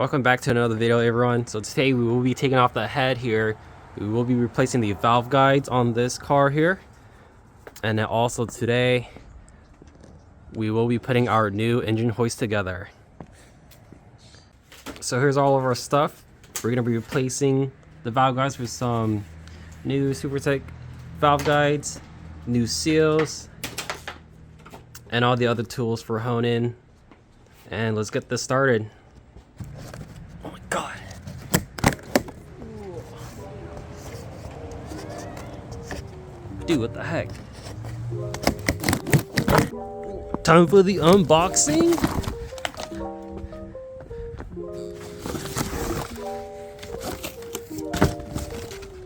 Welcome back to another video, everyone. So today we will be taking off the head here. We will be replacing the valve guides on this car here. And then also today we will be putting our new engine hoist together. So here's all of our stuff. We're going to be replacing the valve guides with some new SuperTech valve guides, new seals, and all the other tools for hone-in. And let's get this started. Oh my god. Dude, what the heck? Time for the unboxing?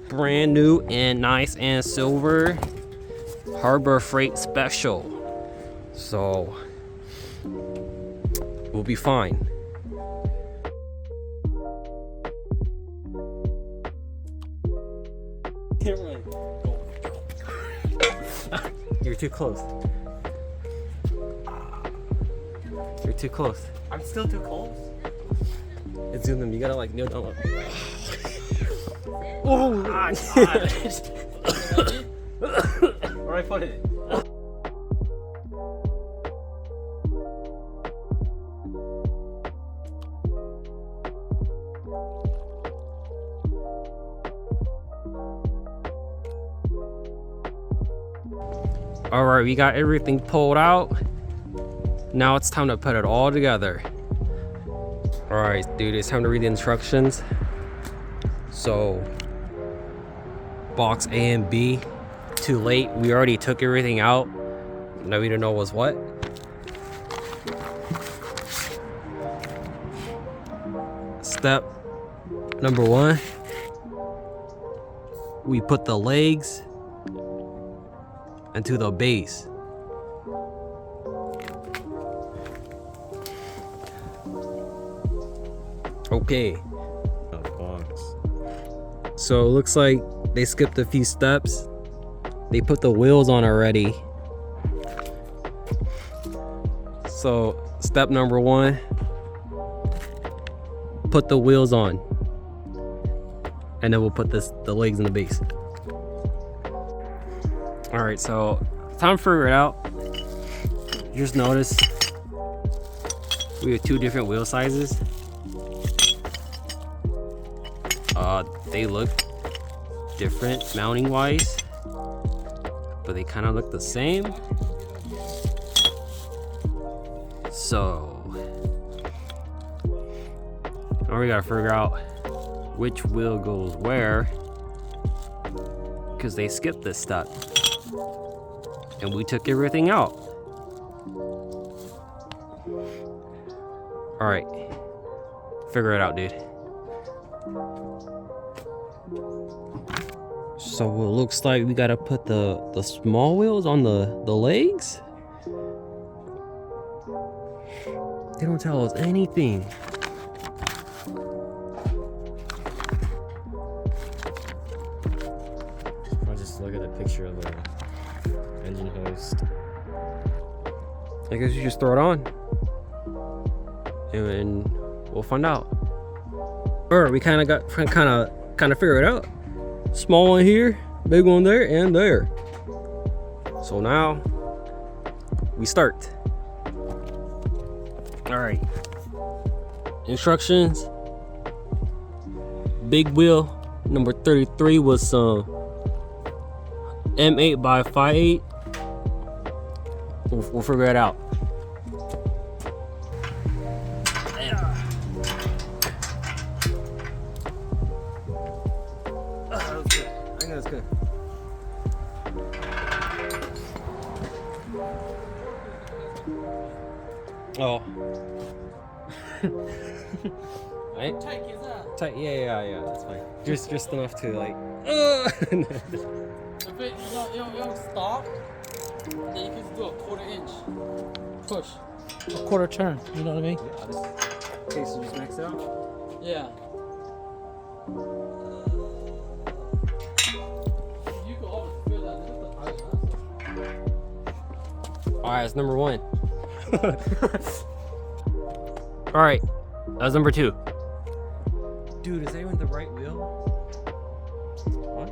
Brand new and nice and silver Harbor Freight Special. So we'll be fine. You're too close. You're too close. I'm still too close. It's doing them. You gotta like kneel down. Oh my god. Where do I put it? Alright, we got everything pulled out. Now it's time to put it all together. Alright, dude, it's time to read the instructions. So, box A and B, too late. We already took everything out. Now we don't know what's what. Step number 1, we put the legs into the base. Okay. So it looks like they skipped a few steps. They put the wheels on already. So step number 1, put the wheels on. And then we'll put the legs in the base. Alright, so time to figure it out. Just notice we have 2 different wheel sizes. They look different mounting wise, but they kind of look the same. So now we gotta figure out which wheel goes where, because they skipped this step and we took everything out. All right, figure it out, dude. So it looks like we gotta put the small wheels on the legs. They don't tell us anything. I'll just look at the picture of the engine hoist. I guess you just throw it on and we'll find out. Or we kind of figure it out. Small one here, big one there, and there. So now we start. All right. Instructions. Big wheel number 33 was some M8 by 5.8. We'll figure it out. That's good. Oh. Right? Tight, yeah, that's fine. Just enough to like. If it you don't stop, then you can do a 1/4 inch push, a 1/4 turn. You know what I mean? Yeah. Okay, so just max it out. Yeah. Alright, that's number 1. Alright, that was number 2. Dude, is that even the right wheel? What?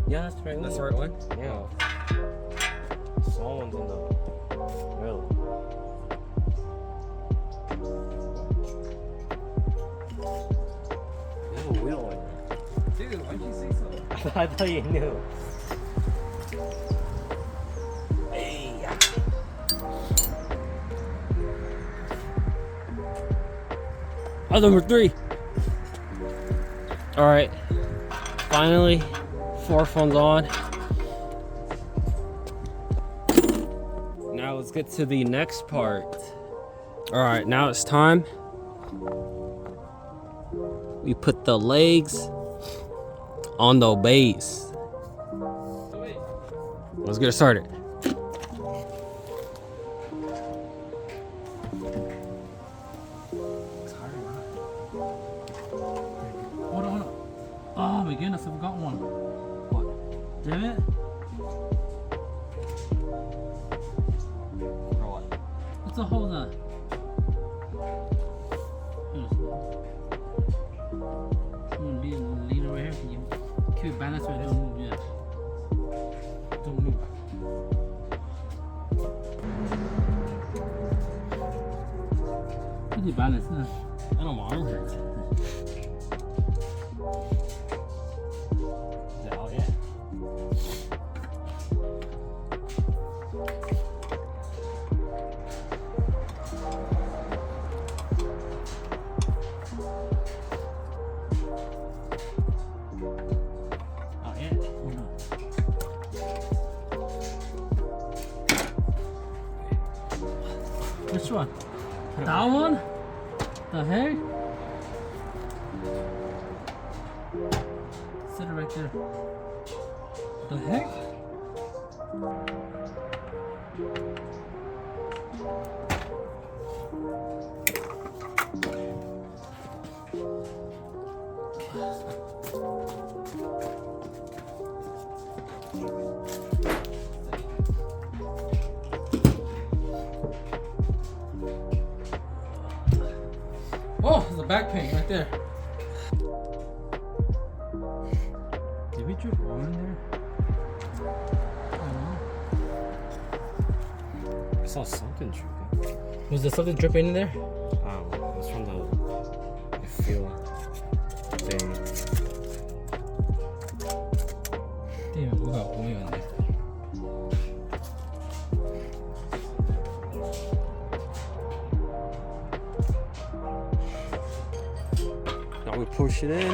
Yeah, that's the right one. That's the right one? Yeah. Small one's in the wheel. There's a wheel in there. Dude, why'd you say so? I thought you knew. Oh, number 3. All right, finally, fourth one's on. Now let's get to the next part. All right, now it's time. We put the legs on the base. Let's get it started. Hold on. Oh my goodness, I forgot one. What? Damn it. What's the hold on? Lean over here. Can you keep it balanced so it don't move? Yeah. Don't move. Keep it balanced, huh? I know my arm hurts. Oh, yeah. Oh, yeah. Which one? That one? The heck? Sit it right there. The heck? Oh, there's a back pain right there. Did we drip oil in there? I don't know. I saw something dripping. Was there something dripping in there? It was from the fuel thing. Damn, we got oil in there. Now we push it in.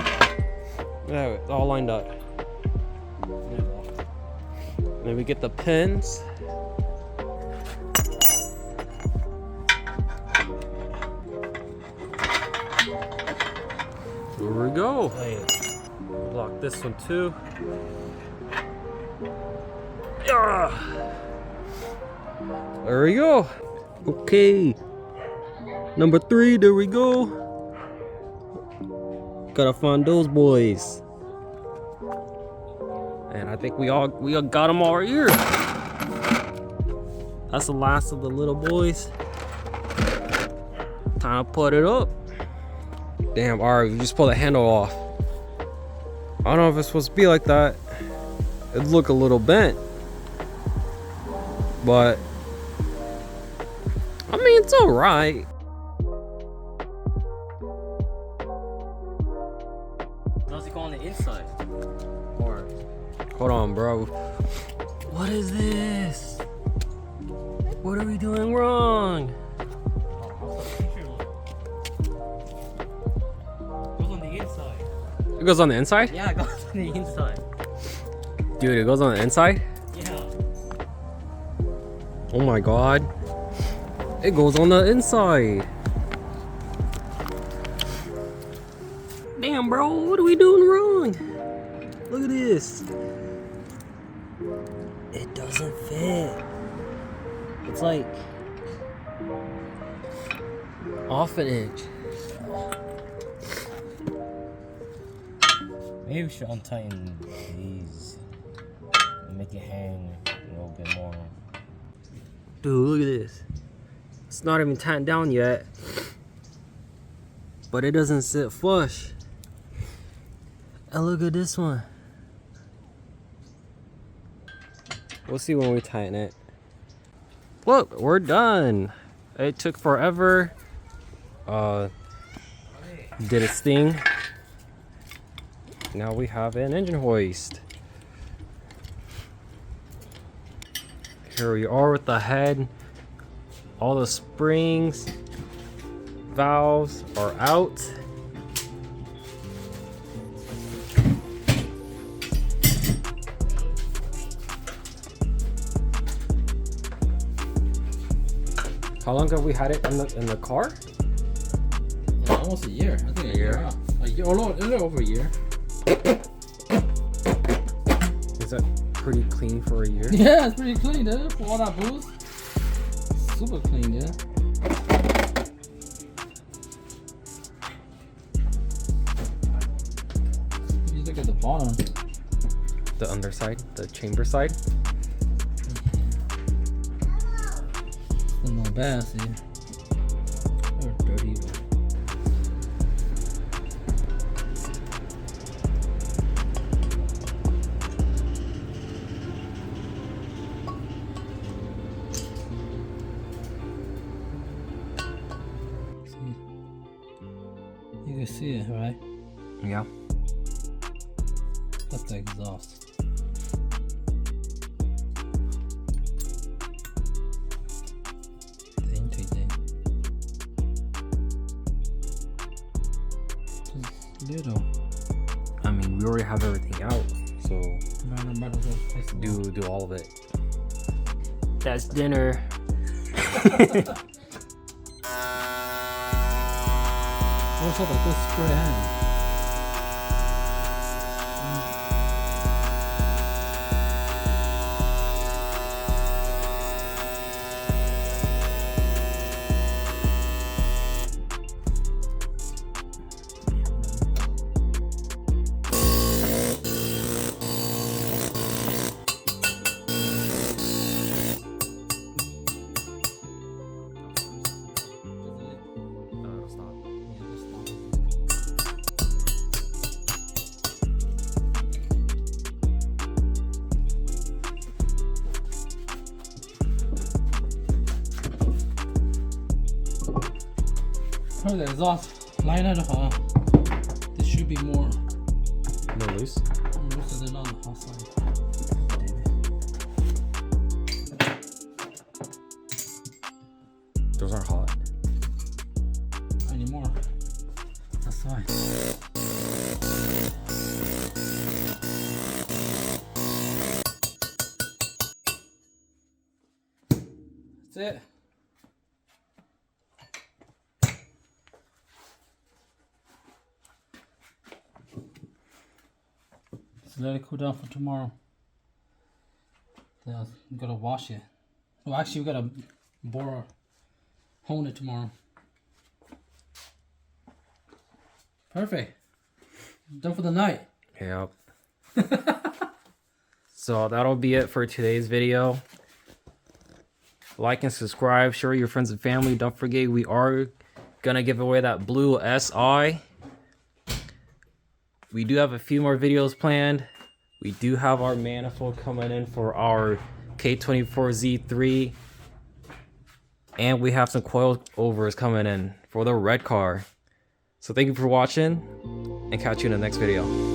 Yeah, it's all lined up. Then we get the pins. Here we go. Lock this one too. Yeah. There we go. Okay. Number 3, there we go. Gotta find those boys. And I think we all got them all right here. That's the last of the little boys. Time to put it up. Damn, alright, we just pulled the handle off. I don't know if it's supposed to be like that. It look a little bent. But I mean, it's alright. How's it go on the inside? Or Hold on, bro. What is this? What are we doing wrong? goes on the inside. It goes on the inside? Yeah, it goes on the inside. Dude, it goes on the inside? Yeah. Oh my god. It goes on the inside. Damn, bro, what are we doing wrong? Look at this. It doesn't fit. It's like off an inch. Maybe we should untighten these and make it hang a little bit more. Dude, look at this. It's not even tightened down yet. But it doesn't sit flush. And look at this one. We'll see when we tighten it. Look, we're done. It took forever. Did its thing. Now we have an engine hoist. Here we are with the head. All the springs, valves are out. How long have we had it in the car? Almost a year. I think a year. Yeah. A year, a little over a year. Is that pretty clean for a year? Yeah, it's pretty clean, dude. For all that booze, super clean, yeah. You look at the bottom. The underside, the chamber side. It's not bad, see. They're dirty, but. You can see it, right? Yeah. That's the exhaust. The intake thing. Just little. I mean, we already have everything out, so Do do all of it. That's dinner. What's up with this spray hand? The exhaust liner this should be more loose than on the hot side. Those aren't hot. Not anymore. That's fine. That's it. So let it cool down for tomorrow. Then we gotta wash it. Well, actually, we gotta hone it tomorrow. Perfect. Done for the night. Yep. So that'll be it for today's video. Like and subscribe. Share with your friends and family. Don't forget, we are gonna give away that blue SI. We do have a few more videos planned. We do have our manifold coming in for our K24Z3. And we have some coil overs coming in for the red car. So thank you for watching and catch you in the next video.